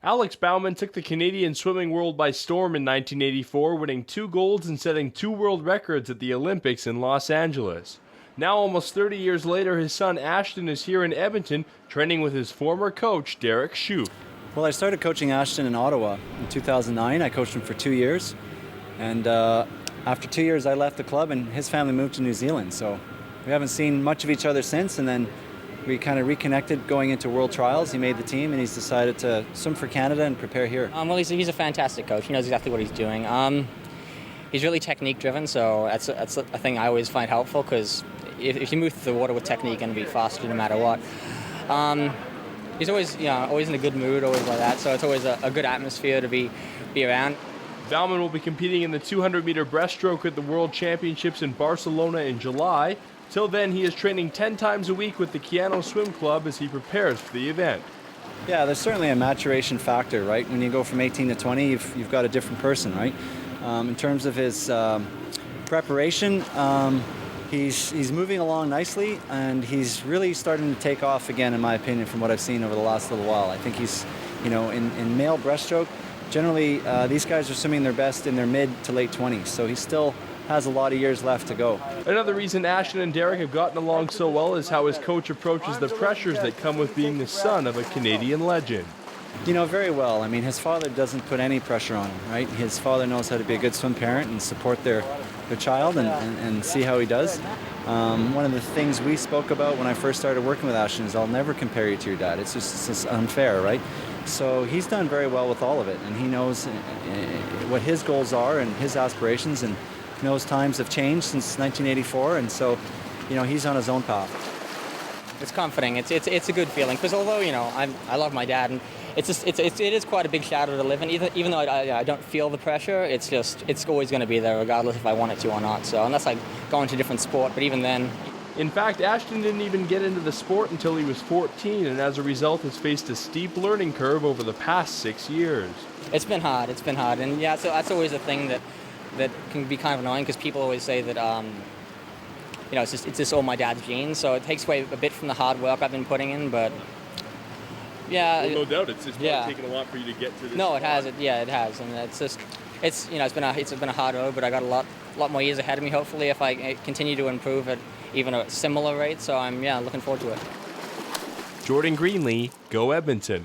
Alex Baumann took the Canadian swimming world by storm in 1984, winning 2 golds and setting 2 world records at the Olympics in Los Angeles. Now, almost 30 years later, his son Ashton is here in Edmonton, training with his former coach, Derek Shoup. Well, I started coaching Ashton in Ottawa in 2009. I coached him for 2 years. And after 2 years, I left the club and his family moved to New Zealand. So we haven't seen much of each other since. And then we kind of reconnected going into World Trials. He made the team and he's decided to swim for Canada and prepare here. Well, he's a fantastic coach. He knows exactly what he's doing. He's really technique driven, so that's a thing I always find helpful, because if you move through the water with technique, and be faster no matter what. He's always in a good mood, always like that. So it's always a good atmosphere to be around. Baumann will be competing in the 200-meter breaststroke at the World Championships in Barcelona in July. Till then, he is training 10 times a week with the Keano Swim Club as he prepares for the event. Yeah, there's certainly a maturation factor, right? When you go from 18 to 20, you've got a different person, right? In terms of his preparation, he's moving along nicely, and he's really starting to take off again, in my opinion, from what I've seen over the last little while. I think he's, in male breaststroke, generally these guys are swimming their best in their mid to late 20s, so he still has a lot of years left to go. Another reason Ashton and Derek have gotten along so well is how his coach approaches the pressures that come with being the son of a Canadian legend. Very well. I mean, his father doesn't put any pressure on him, right? His father knows how to be a good swim parent and support their child and see how he does. One of the things we spoke about when I first started working with Ashton is I'll never compare you to your dad. It's just unfair, right? So he's done very well with all of it, and he knows what his goals are and his aspirations, and knows times have changed since 1984, and so he's on his own path. It's comforting. It's a good feeling, because although I love my dad, and it is quite a big shadow to live in. Even though I don't feel the pressure, it's always going to be there, regardless if I want it to or not. So unless I go into a different sport, but even then. In fact, Ashton didn't even get into the sport until he was 14, and as a result has faced a steep learning curve over the past 6 years. It's been hard, and yeah, so that's always a thing that can be kind of annoying, because people always say that it's just all my dad's genes, so it takes away a bit from the hard work I've been putting in, but yeah. Well, no doubt, it's taken a lot for you to get to this. No, it has. It has, and it's been a hard road, but I got a lot more years ahead of me. Hopefully, if I continue to improve at even a similar rate, so I'm looking forward to it. Jordan Greenlee, Go Edmonton.